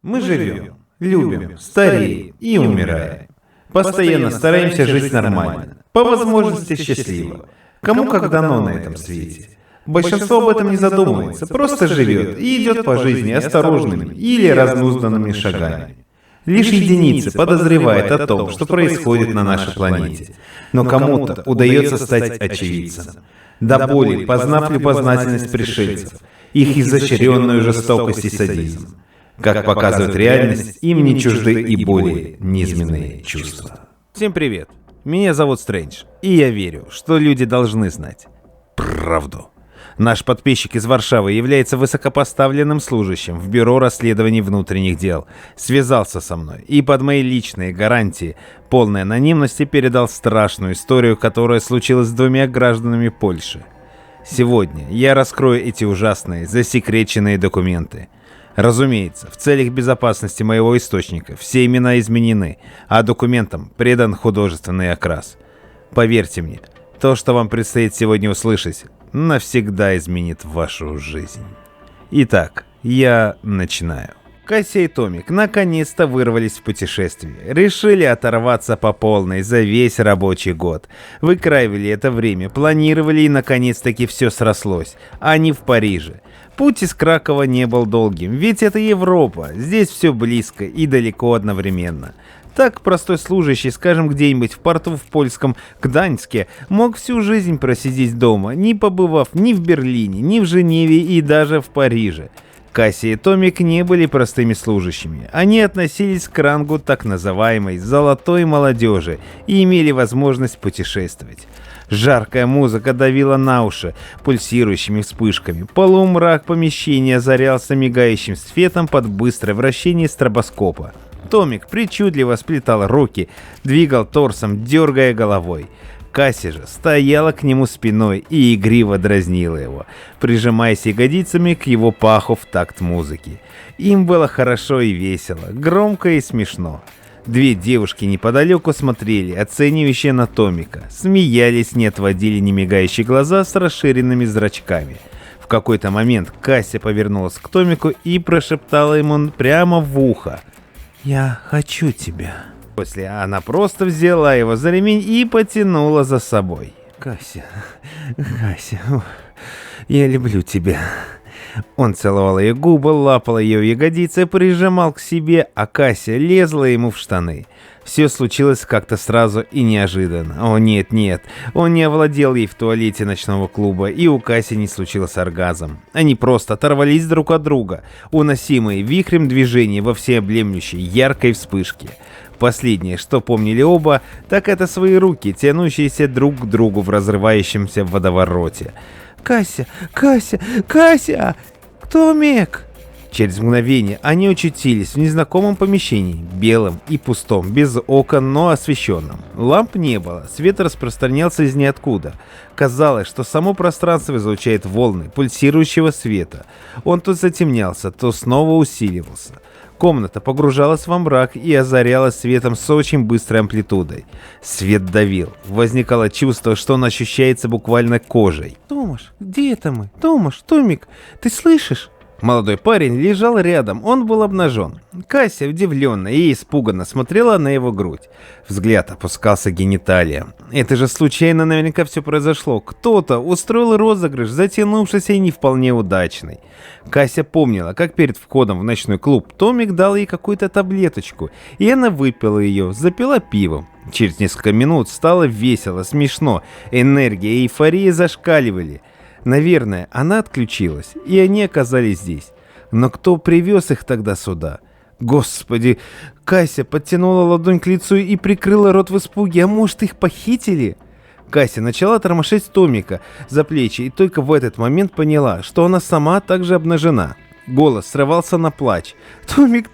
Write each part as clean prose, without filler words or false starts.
Мы живем, любим, стареем и умираем. Постоянно стараемся жить нормально, по возможности счастливо. Кому как дано на этом свете. Большинство об этом не задумывается, просто живет и идет по жизни осторожными или разнузданными шагами. Лишь единицы подозревают о том, что происходит на нашей планете. Но кому-то удается стать очевидцем. До боли познав любознательность пришельцев, их изощренную жестокость и садизм. Как показывает реальность, им не чужды и более низменные чувства. Всем привет, меня зовут Стрэндж, и я верю, что люди должны знать правду. Наш подписчик из Варшавы является высокопоставленным служащим в Бюро расследований внутренних дел. Связался со мной и под мои личные гарантии полной анонимности передал страшную историю, которая случилась с двумя гражданами Польши. Сегодня я раскрою эти ужасные, засекреченные документы. Разумеется, в целях безопасности моего источника все имена изменены, а документам придан художественный окрас. Поверьте мне, то, что вам предстоит сегодня услышать, навсегда изменит вашу жизнь. Итак, я начинаю. Кася и Томик наконец-то вырвались в путешествие. Решили оторваться по полной за весь рабочий год. Выкраивали это время, планировали и наконец-таки все срослось. Они в Париже. Путь из Кракова не был долгим, ведь это Европа. Здесь все близко и далеко одновременно. Так простой служащий, скажем, где-нибудь в порту в польском Гданьске, мог всю жизнь просидеть дома, не побывав ни в Берлине, ни в Женеве и даже в Париже. Кася и Томик не были простыми служащими. Они относились к рангу так называемой «золотой молодежи» и имели возможность путешествовать. Жаркая музыка давила на уши пульсирующими вспышками. Полумрак помещения озарялся мигающим светом под быстрое вращение стробоскопа. Томик причудливо сплетал руки, двигал торсом, дергая головой. Кася же стояла к нему спиной и игриво дразнила его, прижимаясь ягодицами к его паху в такт музыки. Им было хорошо и весело, громко и смешно. Две девушки неподалеку смотрели, оценивающие на Томика, смеялись, не отводили немигающие глаза с расширенными зрачками. В какой-то момент Кася повернулась к Томику и прошептала ему прямо в ухо: «Я хочу тебя». После она просто взяла его за ремень и потянула за собой. «Кася, я люблю тебя». Он целовал ее губы, лапал ее ягодицы, прижимал к себе, а Кася лезла ему в штаны. Все случилось как-то сразу и неожиданно. О нет, он не овладел ей в туалете ночного клуба, и у Каси не случился оргазм. Они просто оторвались друг от друга, уносимые вихрем движений во всеобъемлющей яркой вспышке. Последнее, что помнили оба, так это свои руки, тянущиеся друг к другу в разрывающемся водовороте. «Кася! Томик!» Через мгновение они очутились в незнакомом помещении, белом и пустом, без окон, но освещенном. Ламп не было, свет распространялся из ниоткуда. Казалось, что само пространство излучает волны пульсирующего света. Он то затемнялся, то снова усиливался. Комната погружалась во мрак и озарялась светом с очень быстрой амплитудой. Свет давил. Возникало чувство, что он ощущается буквально кожей. «Томаш, где это мы? Томик, ты слышишь?» Молодой парень лежал рядом, он был обнажен. Кася удивленно и испуганно смотрела на его грудь. Взгляд опускался к гениталиям. Это же случайно наверняка все произошло. Кто-то устроил розыгрыш, затянувшийся и не вполне удачный. Кася помнила, как перед входом в ночной клуб Томик дал ей какую-то таблеточку, и она выпила ее, запила пивом. Через несколько минут стало весело, смешно, энергия и эйфория зашкаливали. Наверное, она отключилась, и они оказались здесь. Но кто привез их тогда сюда? Господи, Кася подтянула ладонь к лицу и прикрыла рот в испуге. А может, их похитили? Кася начала тормошить Томика за плечи и только в этот момент поняла, что она сама также обнажена. Голос срывался на плач. «Томик,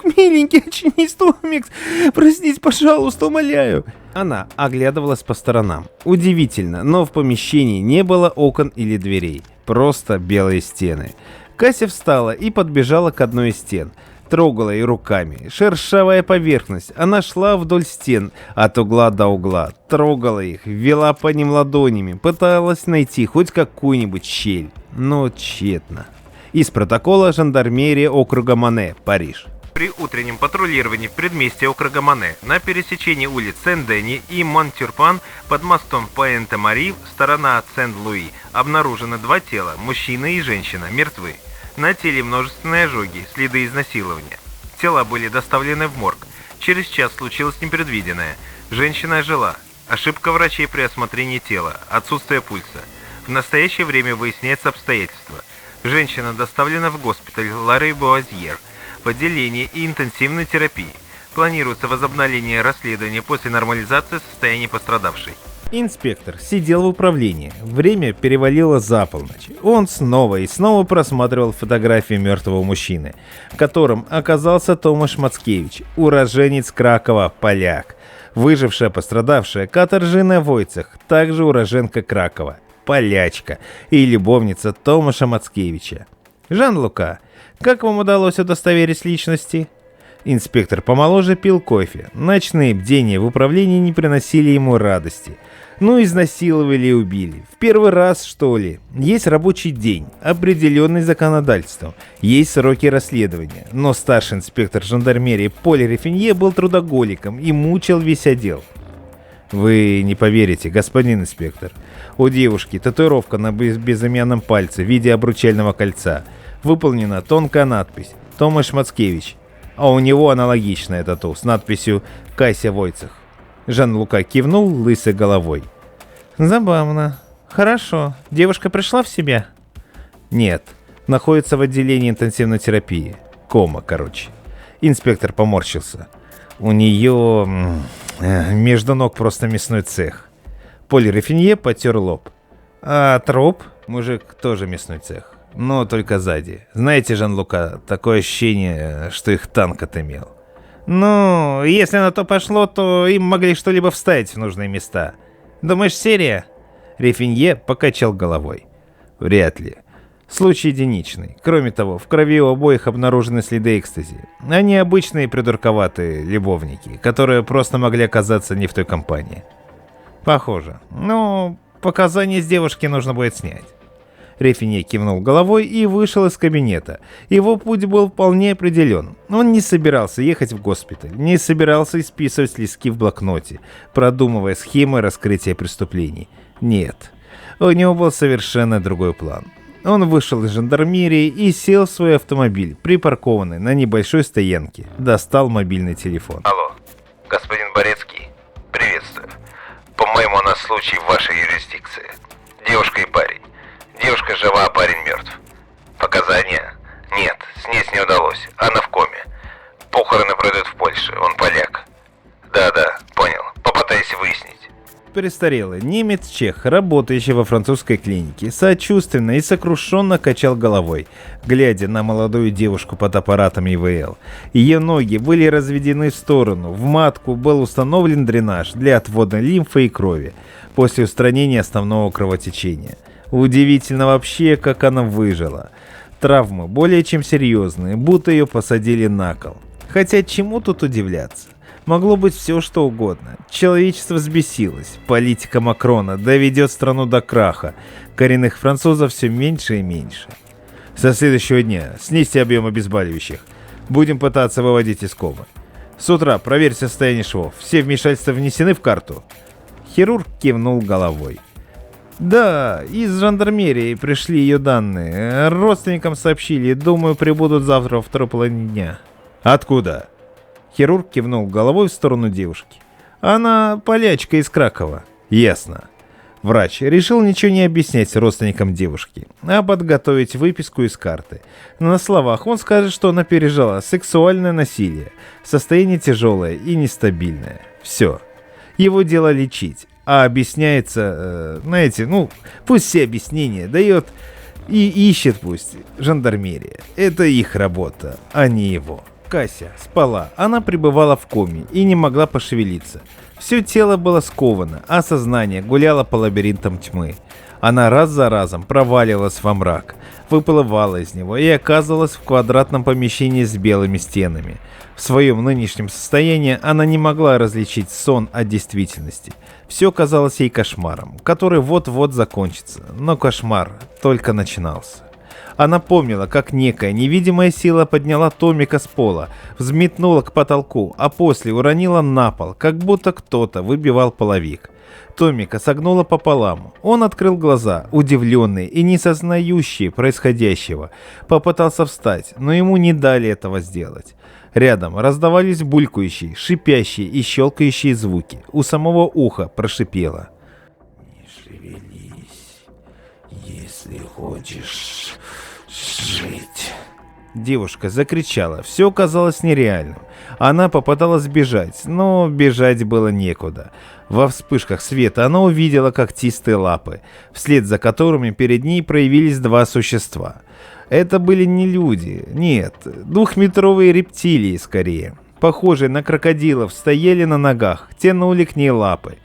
миленький, очнись, Томик! Простите, пожалуйста, умоляю!» Она оглядывалась по сторонам. Удивительно, но в помещении не было окон или дверей. Просто белые стены. Кася встала и подбежала к одной из стен. Трогала ее руками. Шершавая поверхность. Она шла вдоль стен, от угла до угла. Трогала их, ввела по ним ладонями. Пыталась найти хоть какую-нибудь щель. Но тщетно. Из протокола жандармерии округа Мане, Париж. При утреннем патрулировании в предместье округа Мане на пересечении улиц Сен-Дени и Монтюрпан под мостом Пуэнте-Мари, сторона от Сен-Луи, обнаружено 2 тела, мужчина и женщина, мертвы. На теле множественные ожоги, следы изнасилования. Тела были доставлены в морг. Через час случилось непредвиденное. Женщина ожила. Ошибка врачей при осмотрении тела, отсутствие пульса. В настоящее время выясняется обстоятельства. Женщина доставлена в госпиталь Ларри-Буазьер в отделении и интенсивной терапии. Планируется возобновление расследования после нормализации состояния пострадавшей. Инспектор сидел в управлении. Время перевалило за полночь. Он снова и снова просматривал фотографии мертвого мужчины, которым оказался Томаш Мацкевич, уроженец Кракова, поляк. Выжившая пострадавшая Катаржина Войцех, также уроженка Кракова, полячка и любовница Томаша Мацкевича. Жан-Лука, как вам удалось удостоверить личности? Инспектор помоложе пил кофе. Ночные бдения в управлении не приносили ему радости. Изнасиловали и убили. В первый раз, что ли? Есть рабочий день, определенный законодательством. Есть сроки расследования. Но старший инспектор жандармерии Поль Рефинье был трудоголиком и мучил весь отдел. Вы не поверите, господин инспектор. У девушки татуировка на безымянном пальце в виде обручального кольца. Выполнена тонкая надпись «Томаш Мацкевич», а у него аналогичная тату с надписью «Кася Войцех». Жан-Лука кивнул лысой головой. Забавно. Хорошо. Девушка пришла в себя? Нет. Находится в отделении интенсивной терапии. Кома, короче. Инспектор поморщился. У нее между ног просто мясной цех. Поль Рефинье потер лоб. А труп? Мужик тоже мясной цех. Но только сзади. Знаете, Жан-Лука, такое ощущение, что их танк отымел. Если на то пошло, то им могли что-либо вставить в нужные места. Думаешь, серия? Рефинье покачал головой. Вряд ли. Случай единичный. Кроме того, в крови у обоих обнаружены следы экстази. Они обычные придурковатые любовники, которые просто могли оказаться не в той компании. Похоже. Показания с девушки нужно будет снять. Рефинье кивнул головой и вышел из кабинета. Его путь был вполне определен. Он не собирался ехать в госпиталь, не собирался исписывать листки в блокноте, продумывая схемы раскрытия преступлений. Нет, у него был совершенно другой план. Он вышел из жандармерии и сел в свой автомобиль, припаркованный на небольшой стоянке. Достал мобильный телефон. Алло, господин Борецкий, приветствую. По-моему, у нас случай в вашей юрисдикции. Девушка и парень. Девушка жива, а парень мертв. Показания? Нет, снять не удалось. Она в коме. Похороны пройдут в Польше, он поляк. Да, понял. Попытайся выяснить. Престарелый немец-чех, работающий во французской клинике, сочувственно и сокрушенно качал головой, глядя на молодую девушку под аппаратом ИВЛ. Ее ноги были разведены в сторону, в матку был установлен дренаж для отвода лимфы и крови после устранения основного кровотечения. Удивительно вообще, как она выжила. Травмы более чем серьезные, будто ее посадили на кол. Хотя чему тут удивляться? Могло быть все что угодно. Человечество взбесилось. Политика Макрона доведет страну до краха. Коренных французов все меньше и меньше. Со следующего дня снизьте объем обезболивающих. Будем пытаться выводить из комы. С утра проверь состояние швов. Все вмешательства внесены в карту. Хирург кивнул головой. Да, из жандармерии пришли ее данные. Родственникам сообщили. Думаю, прибудут завтра во второй половине дня. Откуда? Хирург кивнул головой в сторону девушки. Она полячка из Кракова. Ясно. Врач решил ничего не объяснять родственникам девушки, а подготовить выписку из карты. На словах он скажет, что она пережила сексуальное насилие. Состояние тяжелое и нестабильное. Все. Его дело лечить. А объясняется, пусть все объяснения дает и ищет пусть жандармерия. Это их работа, а не его. Кася спала, она пребывала в коме и не могла пошевелиться. Все тело было сковано, а сознание гуляло по лабиринтам тьмы. Она раз за разом проваливалась во мрак, выплывала из него и оказывалась в квадратном помещении с белыми стенами. В своем нынешнем состоянии она не могла различить сон от действительности. Все казалось ей кошмаром, который вот-вот закончится, но кошмар только начинался. Она помнила, как некая невидимая сила подняла Томика с пола, взметнула к потолку, а после уронила на пол, как будто кто-то выбивал половик. Томика согнула пополам. Он открыл глаза, удивленный и не сознающий происходящего. Попытался встать, но ему не дали этого сделать. Рядом раздавались булькающие, шипящие и щелкающие звуки. У самого уха прошипело: «Не шевелись, если хочешь жить». Девушка закричала, все казалось нереальным. Она попыталась бежать, но бежать было некуда. Во вспышках света она увидела когтистые лапы, вслед за которыми перед ней проявились два существа. Это были не люди, нет, двухметровые рептилии скорее. Похожие на крокодилов, стояли на ногах, тянули к ней лапы.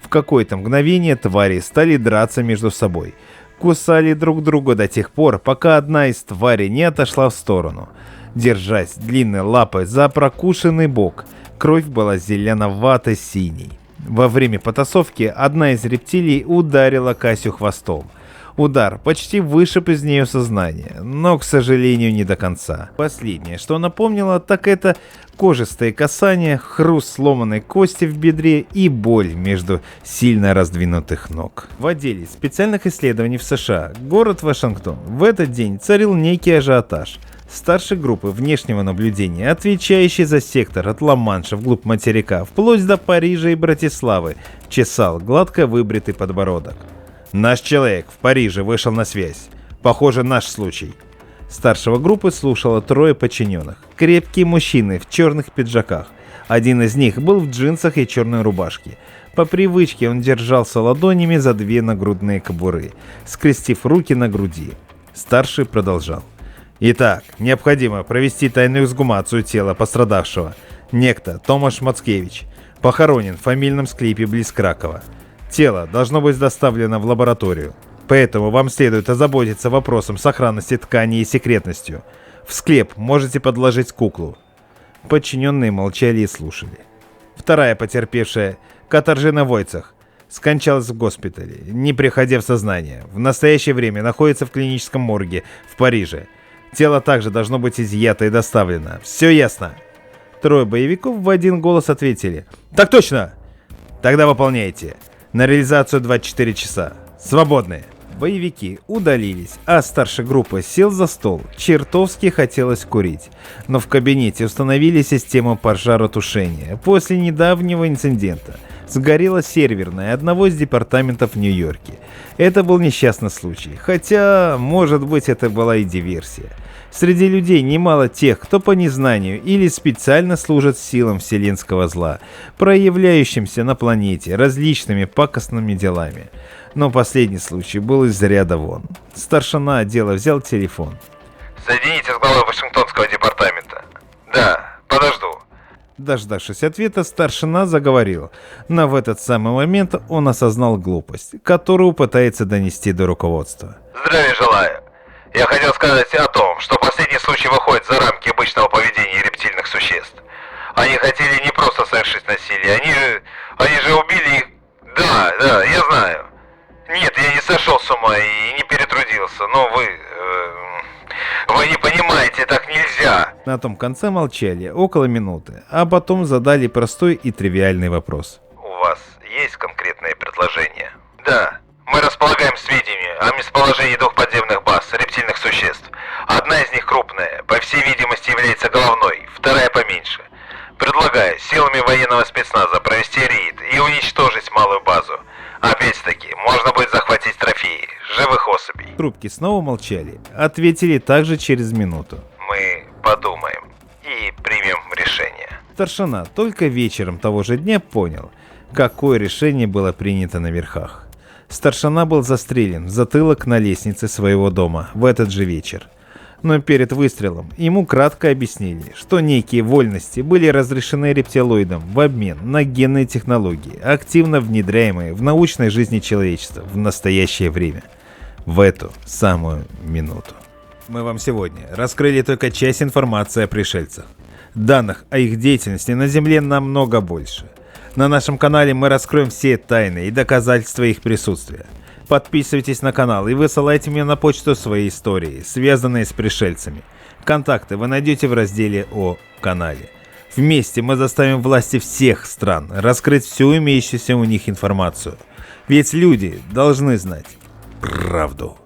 В какое-то мгновение твари стали драться между собой. Кусали друг друга до тех пор, пока одна из тварей не отошла в сторону, держась длинной лапой за прокушенный бок. Кровь была зеленовато-синей. Во время потасовки одна из рептилий ударила Касю хвостом. Удар почти вышиб из нее сознание, но, к сожалению, не до конца. Последнее, что она помнила, так это кожистые касания, хруст сломанной кости в бедре и боль между сильно раздвинутых ног. В отделе специальных исследований в США, город Вашингтон, в этот день царил некий ажиотаж. Старший группы внешнего наблюдения, отвечающий за сектор от Ла-Манша вглубь материка, вплоть до Парижа и Братиславы, чесал гладко выбритый подбородок. «Наш человек в Париже вышел на связь. Похоже, наш случай». Старшего группы слушало трое подчиненных. Крепкие мужчины в черных пиджаках. Один из них был в джинсах и черной рубашке. По привычке он держался ладонями за две нагрудные кобуры, скрестив руки на груди. Старший продолжал. «Итак, необходимо провести тайную эксгумацию тела пострадавшего. Некто Томаш Мацкевич похоронен в фамильном склепе близ Кракова. Тело должно быть доставлено в лабораторию, поэтому вам следует озаботиться вопросом сохранности ткани и секретностью. В склеп можете подложить куклу». Подчиненные молчали и слушали. Вторая потерпевшая, Катаржина Войцах, скончалась в госпитале, не приходя в сознание. В настоящее время находится в клиническом морге в Париже. Тело также должно быть изъято и доставлено. Все ясно? Трое боевиков в один голос ответили: «Так точно!» «Тогда выполняйте. На реализацию 24 часа. Свободны». Боевики удалились, а старший группы сел за стол. Чертовски хотелось курить. Но в кабинете установили систему пожаротушения. После недавнего инцидента сгорела серверная одного из департаментов в Нью-Йорке. Это был несчастный случай, хотя, может быть, это была и диверсия. Среди людей немало тех, кто по незнанию или специально служит силам вселенского зла, проявляющимся на планете различными пакостными делами. Но последний случай был из ряда вон. Старшина отдела взял телефон. «Соедините с главой Вашингтонского департамента». «Да, подожду». Дождавшись ответа, старшина заговорил, но в этот самый момент он осознал глупость, которую пытается донести до руководства. «Здравия желаю. Я хотел сказать о том, что последний случай выходит за рамки обычного поведения рептильных существ. Они хотели не просто совершить насилие, они же убили их. Да, я знаю. Нет, я не сошел с ума и не перетрудился, но вы не понимаете, так нельзя». На том конце молчали около минуты, а потом задали простой и тривиальный вопрос. «У вас есть конкретные предложения?» «Да. Мы располагаем сведениями о местоположении двух подземных баз рептильных существ. Одна из них крупная, по всей видимости является головной, вторая поменьше. Предлагаю силами военного спецназа провести рейд и уничтожить малую базу. Опять-таки, можно будет захватить трофеи, живых особей». Трубки снова молчали, ответили также через минуту. «Мы подумаем и примем решение». Старшина только вечером того же дня понял, какое решение было принято на верхах. Старшина был застрелен в затылок на лестнице своего дома в этот же вечер. Но перед выстрелом ему кратко объяснили, что некие вольности были разрешены рептилоидам в обмен на генные технологии, активно внедряемые в научной жизни человечества в настоящее время, в эту самую минуту. Мы вам сегодня раскрыли только часть информации о пришельцах. Данных о их деятельности на Земле намного больше. На нашем канале мы раскроем все тайны и доказательства их присутствия. Подписывайтесь на канал и высылайте мне на почту свои истории, связанные с пришельцами. Контакты вы найдете в разделе о канале. Вместе мы заставим власти всех стран раскрыть всю имеющуюся у них информацию. Ведь люди должны знать правду.